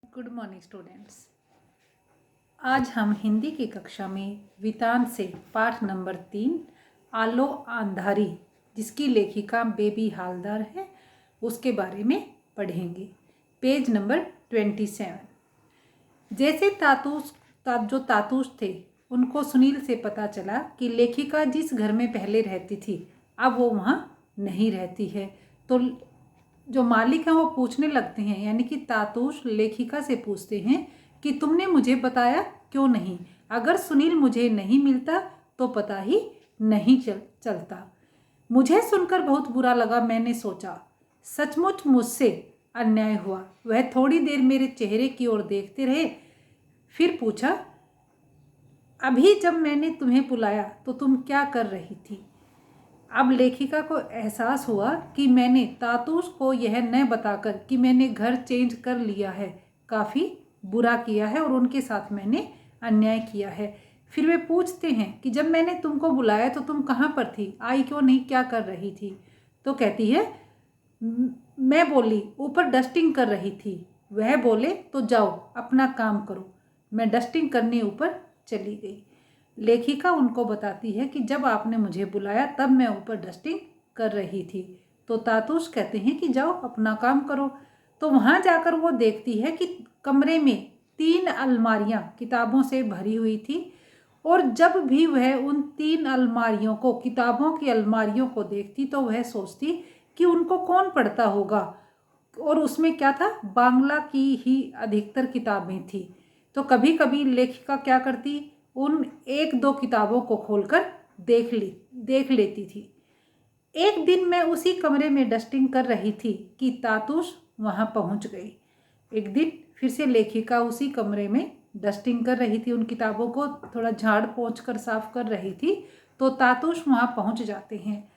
Good morning students. आज हम हिंदी की कक्षा में वितान से पाठ नंबर 3 आलो अंधारी, जिसकी लेखिका बेबी हालदार है, उसके बारे में पढ़ेंगे। Page number 27। जैसे जो तातूस थे, उनको सुनील से पता चला कि लेखिका जिस घर में पहले रहती थी अब वो वहाँ नहीं रहती है, तो जो मालिक हैं वो पूछने लगते हैं, यानी कि तातूश लेखिका से पूछते हैं कि तुमने मुझे बताया क्यों नहीं? अगर सुनील मुझे नहीं मिलता तो पता ही नहीं चलता। मुझे सुनकर बहुत बुरा लगा। मैंने सोचा सचमुच मुझसे अन्याय हुआ। वह थोड़ी देर मेरे चेहरे की ओर देखते रहे, फिर पूछा, अभी जब मैंने तुम्हें बुलाया तो तुम क्या कर रही थी? अब लेखिका को एहसास हुआ कि मैंने तातूश को यह न बताकर कि मैंने घर चेंज कर लिया है, काफ़ी बुरा किया है और उनके साथ मैंने अन्याय किया है। फिर वे पूछते हैं कि जब मैंने तुमको बुलाया तो तुम कहाँ पर थी, आई क्यों नहीं, क्या कर रही थी? तो कहती है, मैं बोली ऊपर डस्टिंग कर रही थी। वह बोले तो जाओ अपना काम करो। मैं डस्टिंग करने ऊपर चली गई। लेखिका उनको बताती है कि जब आपने मुझे बुलाया तब मैं ऊपर डस्टिंग कर रही थी। तो तातूश कहते हैं कि जाओ अपना काम करो। तो वहाँ जाकर वो देखती है कि कमरे में 3 अलमारियाँ किताबों से भरी हुई थी, और जब भी वह उन 3 अलमारियों को, किताबों की अलमारियों को देखती तो वह सोचती कि उनको कौन पढ़ता होगा, और उसमें क्या था, बांग्ला की ही अधिकतर किताबें थी। तो कभी कभी लेखिका क्या करती, उन 1-2 किताबों को खोलकर देख लेती थी। एक दिन मैं उसी कमरे में डस्टिंग कर रही थी कि तातूश वहाँ पहुँच गई। एक दिन फिर से लेखिका उसी कमरे में डस्टिंग कर रही थी, उन किताबों को थोड़ा झाड़ पोंछ कर साफ कर रही थी, तो तातूश वहाँ पहुँच जाते हैं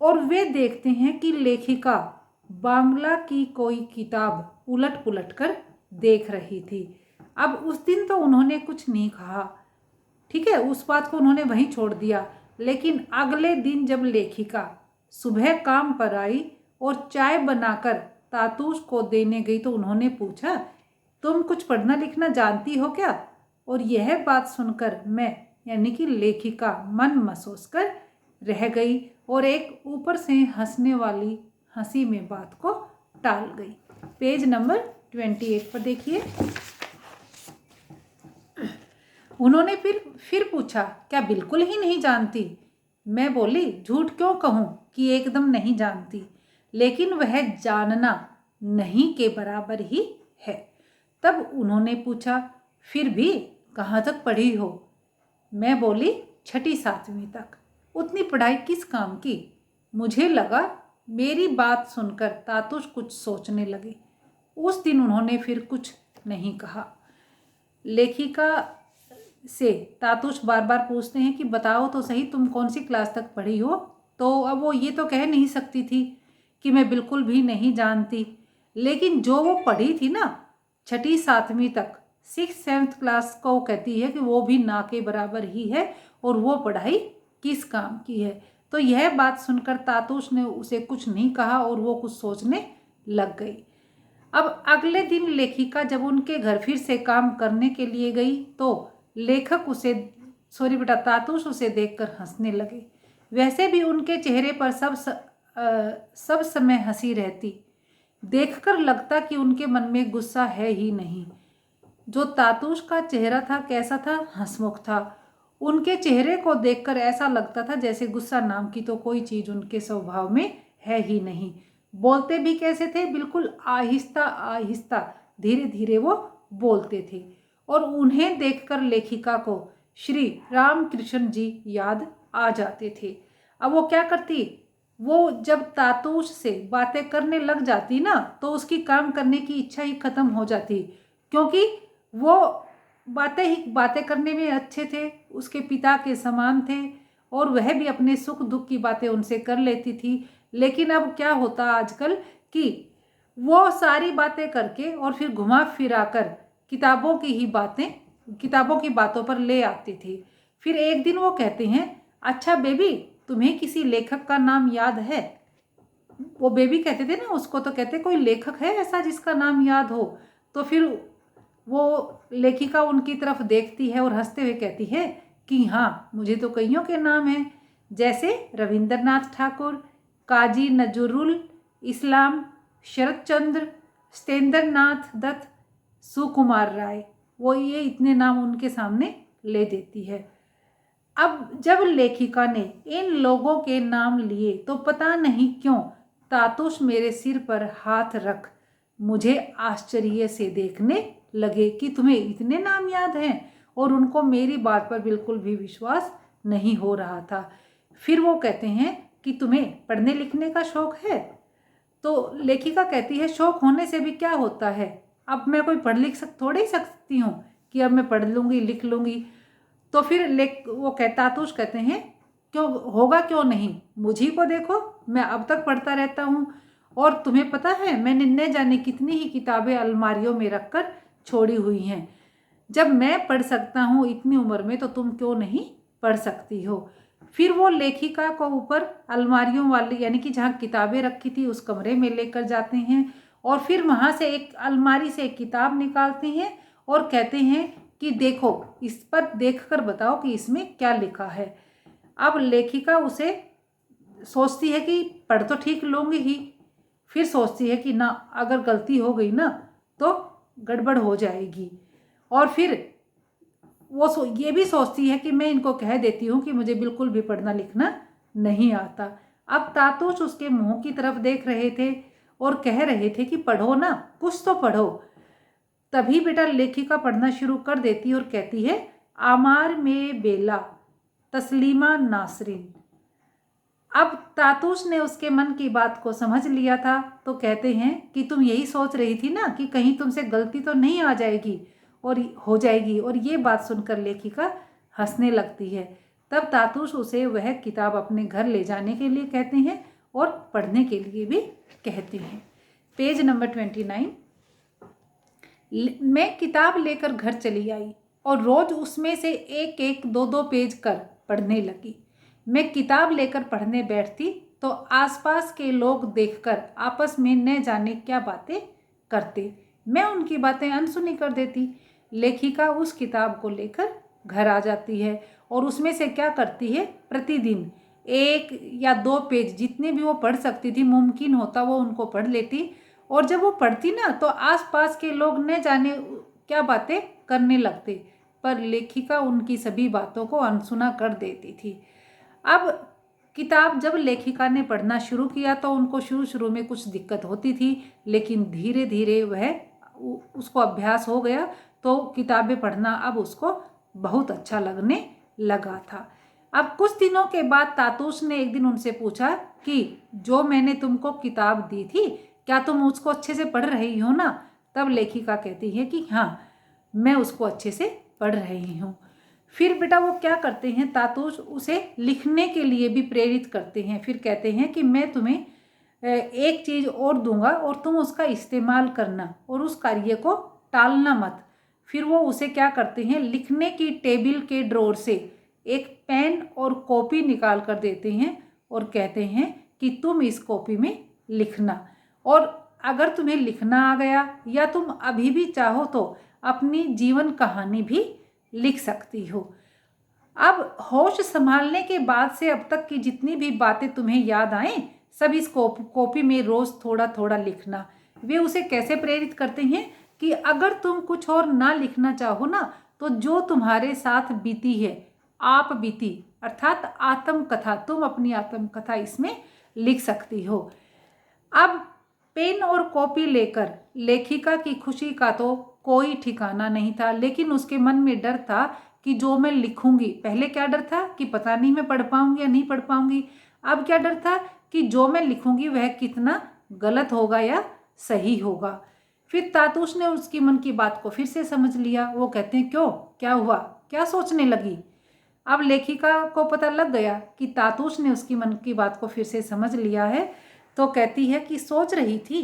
और वे देखते हैं कि लेखिका बांग्ला की कोई किताब उलट पुलट कर देख रही थी। अब उस दिन तो उन्होंने कुछ नहीं कहा, ठीक है, उस बात को उन्होंने वहीं छोड़ दिया। लेकिन अगले दिन जब लेखिका सुबह काम पर आई और चाय बनाकर तातूश को देने गई तो उन्होंने पूछा, तुम कुछ पढ़ना लिखना जानती हो क्या? और यह बात सुनकर मैं, यानी कि लेखिका, मन महसूस कर रह गई और एक ऊपर से हंसने वाली हंसी में बात को टाल गई। पेज नंबर 28 पर देखिए। उन्होंने फिर पूछा, क्या बिल्कुल ही नहीं जानती? मैं बोली, झूठ क्यों कहूँ कि एकदम नहीं जानती, लेकिन वह जानना नहीं के बराबर ही है। तब उन्होंने पूछा, फिर भी कहाँ तक पढ़ी हो? मैं बोली, 6ठी-7वीं तक। उतनी पढ़ाई किस काम की? मुझे लगा मेरी बात सुनकर तातूश कुछ सोचने लगे। उस दिन उन्होंने फिर कुछ नहीं कहा। लेखिका से तातूश बार बार पूछते हैं कि बताओ तो सही, तुम कौन सी क्लास तक पढ़ी हो? तो अब वो ये तो कह नहीं सकती थी कि मैं बिल्कुल भी नहीं जानती, लेकिन जो वो पढ़ी थी ना 6ठी-7वीं तक, 6th-7th क्लास को कहती है कि वो भी ना के बराबर ही है, और वो पढ़ाई किस काम की है। तो यह बात सुनकर तातूश ने उसे कुछ नहीं कहा और वो कुछ सोचने लग गई। अब अगले दिन लेखिका जब उनके घर फिर से काम करने के लिए गई तो तातूश उसे देखकर हंसने लगे। वैसे भी उनके चेहरे पर सब समय हंसी रहती। देखकर लगता कि उनके मन में गुस्सा है ही नहीं। जो तातूश का चेहरा था कैसा था, हंसमुख था। उनके चेहरे को देखकर ऐसा लगता था जैसे गुस्सा नाम की तो कोई चीज़ उनके स्वभाव में है ही नहीं। बोलते भी कैसे थे, बिल्कुल आहिस्ता आहिस्ता, धीरे धीरे वो बोलते थे। और उन्हें देखकर लेखिका को श्री रामकृष्ण जी याद आ जाते थे। अब वो क्या करती, वो जब तातूश से बातें करने लग जाती ना तो उसकी काम करने की इच्छा ही खत्म हो जाती, क्योंकि वो बातें करने में अच्छे थे, उसके पिता के समान थे और वह भी अपने सुख दुख की बातें उनसे कर लेती थी। लेकिन अब क्या होता आजकल कि वो सारी बातें करके और फिर घुमा फिरा कर किताबों की बातों पर ले आती थी। फिर एक दिन वो कहते हैं, अच्छा बेबी, तुम्हें किसी लेखक का नाम याद है? वो बेबी कहते थे ना उसको, तो कहते कोई लेखक है ऐसा जिसका नाम याद हो? तो फिर वो लेखिका उनकी तरफ देखती है और हंसते हुए कहती है कि हाँ, मुझे तो कईयों के नाम हैं, जैसे रविंद्रनाथ ठाकुर, काजी नजरुल इस्लाम, शरद चंद्र, सत्येंद्र नाथ दत्त, सुकुमार राय। वो ये इतने नाम उनके सामने ले देती है। अब जब लेखिका ने इन लोगों के नाम लिए तो पता नहीं क्यों तातुश मेरे सिर पर हाथ रख मुझे आश्चर्य से देखने लगे कि तुम्हें इतने नाम याद हैं, और उनको मेरी बात पर बिल्कुल भी विश्वास नहीं हो रहा था। फिर वो कहते हैं कि तुम्हें पढ़ने लिखने का शौक है? तो लेखिका कहती है शौक होने से भी क्या होता है, अब मैं कोई पढ़ लिख थोड़े ही सकती हूँ कि अब मैं पढ़ लूँगी लिख लूँगी। तो फिर वो तातुश कहते हैं क्यों होगा, क्यों नहीं, मुझी को देखो, मैं अब तक पढ़ता रहता हूँ, और तुम्हें पता है मैंने न जाने कितनी ही किताबें अलमारियों में रखकर छोड़ी हुई हैं। जब मैं पढ़ सकता हूँ इतनी उम्र में तो तुम क्यों नहीं पढ़ सकती हो। फिर वो लेखिका को ऊपर अलमारियों वाली यानी कि जहाँ किताबें रखी थी उस कमरे में लेकर जाते हैं, और फिर वहाँ से एक अलमारी से एक किताब निकालते हैं और कहते हैं कि देखो, इस पर देखकर बताओ कि इसमें क्या लिखा है। अब लेखिका उसे सोचती है कि पढ़ तो ठीक लूँगी ही, फिर सोचती है कि ना अगर गलती हो गई ना तो गड़बड़ हो जाएगी, और फिर वो ये भी सोचती है कि मैं इनको कह देती हूँ कि मुझे बिल्कुल भी पढ़ना लिखना नहीं आता। अब तातुश उसके मुंह की तरफ देख रहे थे और कह रहे थे कि पढ़ो ना, कुछ तो पढ़ो। तभी बेटा लेखिका पढ़ना शुरू कर देती और कहती है आमार में बेला तस्लीमा नासरीन। अब तातुश ने उसके मन की बात को समझ लिया था, तो कहते हैं कि तुम यही सोच रही थी ना कि कहीं तुमसे गलती तो नहीं आ जाएगी और हो जाएगी, और ये बात सुनकर लेखिका हंसने लगती है। तब तातुश उसे वह किताब अपने घर ले जाने के लिए कहते हैं और पढ़ने के लिए भी कहते हैं। Page number 29। मैं किताब लेकर घर चली आई और रोज उसमें से एक एक दो दो पेज कर पढ़ने लगी। मैं किताब लेकर पढ़ने बैठती तो आसपास के लोग देखकर आपस में न जाने क्या बातें करते, मैं उनकी बातें अनसुनी कर देती। लेखिका उस किताब को लेकर घर आ जाती है और उसमें से क्या करती है, प्रतिदिन एक या दो पेज जितने भी वो पढ़ सकती थी, मुमकिन होता वो उनको पढ़ लेती, और जब वो पढ़ती ना तो आसपास के लोग न जाने क्या बातें करने लगते, पर लेखिका उनकी सभी बातों को अनसुना कर देती थी। अब किताब जब लेखिका ने पढ़ना शुरू किया तो उनको शुरू शुरू में कुछ दिक्कत होती थी, लेकिन धीरे धीरे उसको अभ्यास हो गया तो किताबें पढ़ना अब उसको बहुत अच्छा लगने लगा था। अब कुछ दिनों के बाद तातुश ने एक दिन उनसे पूछा कि जो मैंने तुमको किताब दी थी क्या तुम उसको अच्छे से पढ़ रही हो ना? तब लेखिका कहती है कि हाँ, मैं उसको अच्छे से पढ़ रही हूँ। फिर बेटा वो क्या करते हैं, तातुश उसे लिखने के लिए भी प्रेरित करते हैं। फिर कहते हैं कि मैं तुम्हें एक चीज़ और दूंगा और तुम उसका इस्तेमाल करना और उस कार्य को टालना मत। फिर वो उसे क्या करते हैं, लिखने की टेबल के ड्रॉर से एक पेन और कॉपी निकाल कर देते हैं और कहते हैं कि तुम इस कॉपी में लिखना, और अगर तुम्हें लिखना आ गया या तुम अभी भी चाहो तो अपनी जीवन कहानी भी लिख सकती हो। अब होश संभालने के बाद से अब तक की जितनी भी बातें तुम्हें याद आएं सब इस कॉपी में रोज थोड़ा थोड़ा लिखना। वे उसे कैसे प्रेरित करते हैं कि अगर तुम कुछ और ना लिखना चाहो ना तो जो तुम्हारे साथ बीती है आप बीती अर्थात आत्मकथा, तुम अपनी आत्मकथा इसमें लिख सकती हो। अब पेन और कॉपी लेकर लेखिका की खुशी का तो कोई ठिकाना नहीं था, लेकिन उसके मन में डर था कि जो मैं लिखूंगी, पहले क्या डर था कि पता नहीं मैं पढ़ पाऊंगी या नहीं पढ़ पाऊंगी, अब क्या डर था कि जो मैं लिखूंगी वह कितना गलत होगा या सही होगा। फिर तातुश ने उसकी मन की बात को फिर से समझ लिया। वो कहते हैं क्यों, क्या हुआ, क्या सोचने लगी। अब लेखिका को पता लग गया कि तातुश ने उसकी मन की बात को फिर से समझ लिया है, तो कहती है कि सोच रही थी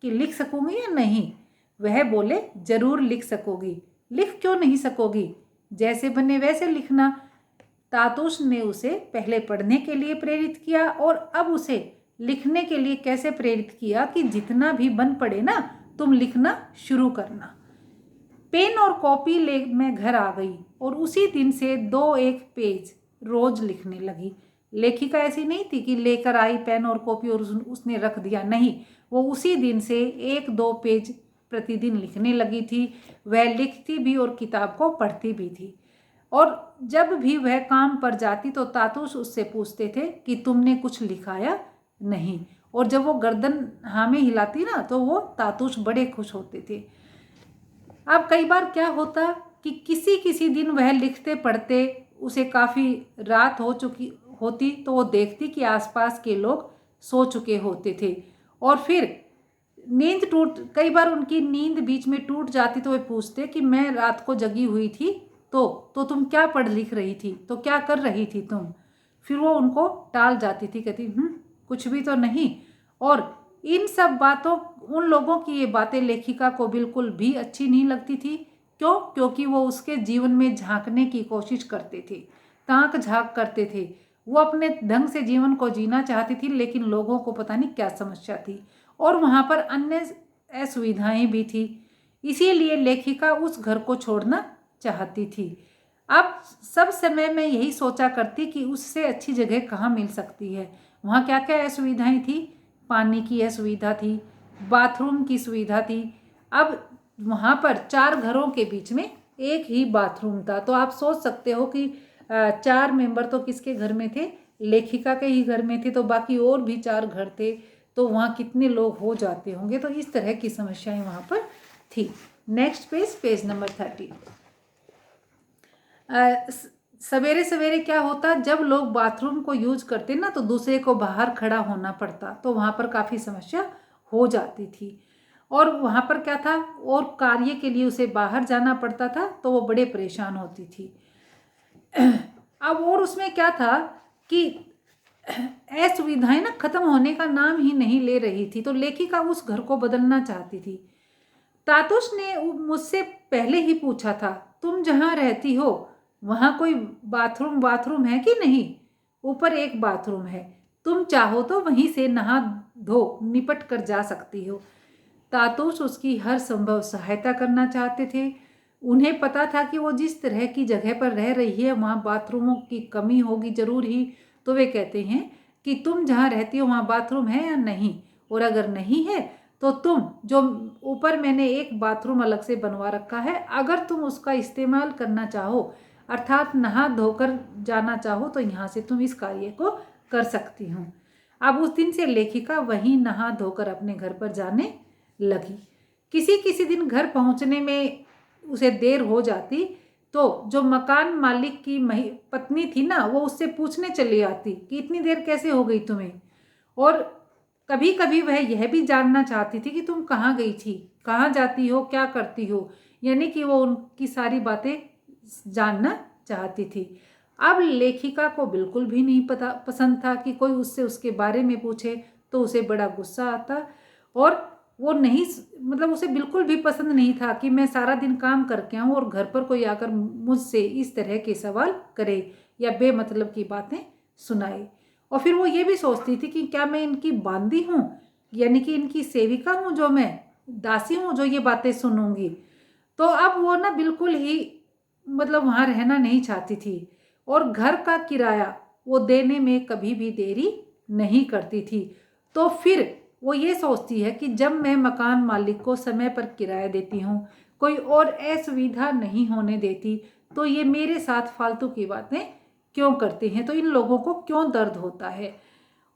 कि लिख सकूंगी या नहीं। वह बोले जरूर लिख सकोगी, लिख क्यों नहीं सकोगी, जैसे बने वैसे लिखना। तातुश ने उसे पहले पढ़ने के लिए प्रेरित किया और अब उसे लिखने के लिए कैसे प्रेरित किया कि जितना भी बन पड़े ना तुम लिखना शुरू करना। पेन और कॉपी ले मैं घर आ गई और उसी दिन से 2-1 पेज रोज लिखने लगी। लेखिका ऐसी नहीं थी कि लेकर आई पेन और कॉपी और उसने रख दिया, नहीं, वो उसी दिन से 1-2 पेज प्रतिदिन लिखने लगी थी। वह लिखती भी और किताब को पढ़ती भी थी। और जब भी वह काम पर जाती तो तातूश उससे पूछते थे कि तुमने कुछ लिखा या नहीं, और जब वो गर्दन हाँ में हिलाती ना तो वो तातूश बड़े खुश होते थे। अब कई बार क्या होता कि किसी किसी दिन वह लिखते पढ़ते उसे काफ़ी रात हो चुकी होती तो वो देखती कि आसपास के लोग सो चुके होते थे, और फिर कई बार उनकी नींद बीच में टूट जाती तो वे पूछते कि मैं रात को जगी हुई थी तो तुम क्या पढ़ लिख रही थी, तो क्या कर रही थी तुम। फिर वो उनको टाल जाती थी, कहती कुछ भी तो नहीं। और इन सब बातों उन लोगों की ये बातें लेखिका को बिल्कुल भी अच्छी नहीं लगती थी। क्यों? क्योंकि वो उसके जीवन में झांकने की कोशिश करते थे, ताक झांक करते थे। वो अपने ढंग से जीवन को जीना चाहती थी, लेकिन लोगों को पता नहीं क्या समस्या थी, और वहाँ पर अन्य असुविधाएं भी थी। इसीलिए लेखिका उस घर को छोड़ना चाहती थी। अब सब समय में यही सोचा करती कि उससे अच्छी जगह कहाँ मिल सकती है। वहाँ क्या क्या असुविधाएं थी? पानी की असुविधा थी, बाथरूम की सुविधा थी। अब वहाँ पर 4 घरों के बीच में एक ही बाथरूम था, तो आप सोच सकते हो कि 4 मेंबर तो किसके घर में थे? लेखिका के ही घर में थे, तो बाकी और भी 4 घर थे, तो वहाँ कितने लोग हो जाते होंगे। तो इस तरह की समस्याएं वहाँ पर थी। Next page number 30। सवेरे सवेरे क्या होता, जब लोग बाथरूम को यूज करते ना तो दूसरे को बाहर खड़ा होना पड़ता, तो वहाँ पर काफ़ी समस्या हो जाती थी। और वहाँ पर क्या था, और कार्य के लिए उसे बाहर जाना पड़ता था, तो वो बड़े परेशान होती थी। अब और उसमें क्या था कि असुविधाएं ना खत्म होने का नाम ही नहीं ले रही थी, तो लेखिका उस घर को बदलना चाहती थी। तातुश ने मुझसे पहले ही पूछा था, तुम जहाँ रहती हो वहाँ कोई बाथरूम है कि नहीं? ऊपर एक बाथरूम है, तुम चाहो तो वहीं से नहा धो निपट कर जा सकती हो। तातुश उसकी हर संभव सहायता करना चाहते थे। उन्हें पता था कि वो जिस तरह की जगह पर रह रही है वहाँ बाथरूमों की कमी होगी जरूर ही, तो वे कहते हैं कि तुम जहाँ रहती हो वहाँ बाथरूम है या नहीं, और अगर नहीं है तो तुम जो ऊपर मैंने एक बाथरूम अलग से बनवा रखा है, अगर तुम उसका इस्तेमाल करना चाहो अर्थात नहा धोकर जाना चाहो तो यहाँ से तुम इस कार्य को कर सकती हो। अब उस दिन से लेखिका वहीं नहा धोकर अपने घर पर जाने लगी। किसी किसी दिन घर पहुँचने में उसे देर हो जाती तो जो मकान मालिक की पत्नी थी ना, वो उससे पूछने चली आती कि इतनी देर कैसे हो गई तुम्हें। और कभी कभी वह यह भी जानना चाहती थी कि तुम कहाँ गई थी, कहाँ जाती हो, क्या करती हो, यानी कि वो उनकी सारी बातें जानना चाहती थी। अब लेखिका को बिल्कुल भी नहीं पसंद था कि कोई उससे उसके बारे में पूछे, तो उसे बड़ा गुस्सा आता, और वो नहीं उसे बिल्कुल भी पसंद नहीं था कि मैं सारा दिन काम करके आऊँ और घर पर कोई आकर मुझसे इस तरह के सवाल करे या बेमतलब की बातें सुनाए। और फिर वो ये भी सोचती थी कि क्या मैं इनकी बांदी हूँ, यानी कि इनकी सेविका हूँ, जो मैं दासी हूँ जो ये बातें सुनूंगी। तो अब वो ना बिल्कुल ही वहाँ रहना नहीं चाहती थी, और घर का किराया वो देने में कभी भी देरी नहीं करती थी। तो फिर वो ये सोचती है कि जब मैं मकान मालिक को समय पर किराया देती हूँ, कोई और असुविधा नहीं होने देती, तो ये मेरे साथ फालतू की बातें क्यों करते हैं, तो इन लोगों को क्यों दर्द होता है।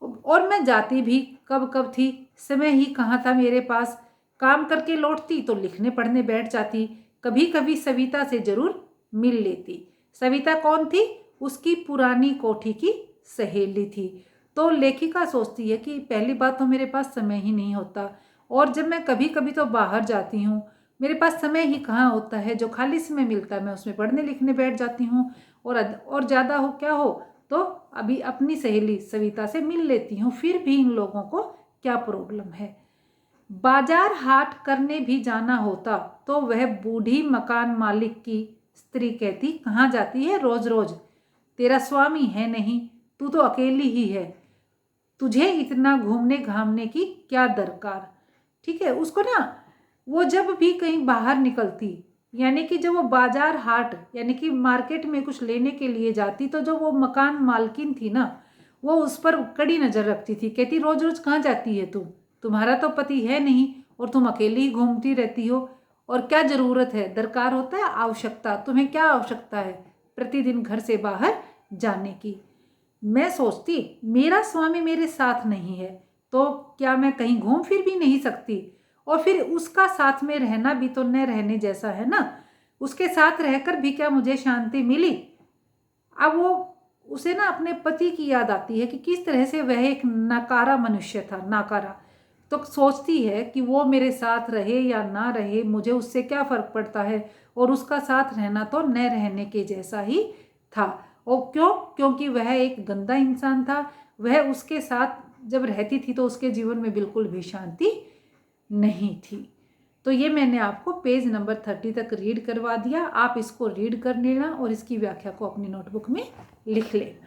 और मैं जाती भी कब कब थी, समय ही कहाँ था मेरे पास। काम करके लौटती तो लिखने पढ़ने बैठ जाती, कभी कभी सविता से जरूर मिल लेती। सविता कौन थी? उसकी पुरानी कोठी की सहेली थी। तो लेखिका सोचती है कि पहली बात तो मेरे पास समय ही नहीं होता, और जब मैं कभी कभी तो बाहर जाती हूँ, मेरे पास समय ही कहाँ होता है। जो खाली समय मिलता है मैं उसमें पढ़ने लिखने बैठ जाती हूँ, और ज़्यादा हो क्या हो तो अभी अपनी सहेली सविता से मिल लेती हूँ। फिर भी इन लोगों को क्या प्रॉब्लम है। बाजार हाट करने भी जाना होता तो वह बूढ़ी मकान मालिक की स्त्री कहती, कहाँ जाती है रोज रोज, तेरा स्वामी है नहीं, तू तो अकेली ही है, तुझे इतना घूमने घामने की क्या दरकार। ठीक है, उसको ना वो जब भी कहीं बाहर निकलती, यानी कि जब वो बाजार हाट यानी कि मार्केट में कुछ लेने के लिए जाती, तो जो वो मकान मालकिन थी ना, वो उस पर कड़ी नज़र रखती थी। कहती रोज रोज कहाँ जाती है तुम, तुम्हारा तो पति है नहीं और तुम अकेली ही घूमती रहती हो, और क्या ज़रूरत है, दरकार होता है आवश्यकता, तुम्हें क्या आवश्यकता है प्रतिदिन घर से बाहर जाने की। मैं सोचती मेरा स्वामी मेरे साथ नहीं है तो क्या मैं कहीं घूम फिर भी नहीं सकती, और फिर उसका साथ में रहना भी तो न रहने जैसा है ना, उसके साथ रहकर भी क्या मुझे शांति मिली। अब वो उसे ना अपने पति की याद आती है कि किस तरह से वह एक नकारा मनुष्य था, नाकारा। तो सोचती है कि वो मेरे साथ रहे या ना रहे, मुझे उससे क्या फ़र्क पड़ता है, और उसका साथ रहना तो न रहने के जैसा ही था। और क्यों? क्योंकि वह एक गंदा इंसान था। वह उसके साथ जब रहती थी तो उसके जीवन में बिल्कुल भी शांति नहीं थी। तो ये मैंने आपको पेज नंबर 30 तक रीड करवा दिया। आप इसको रीड कर लेना और इसकी व्याख्या को अपनी नोटबुक में लिख लेना।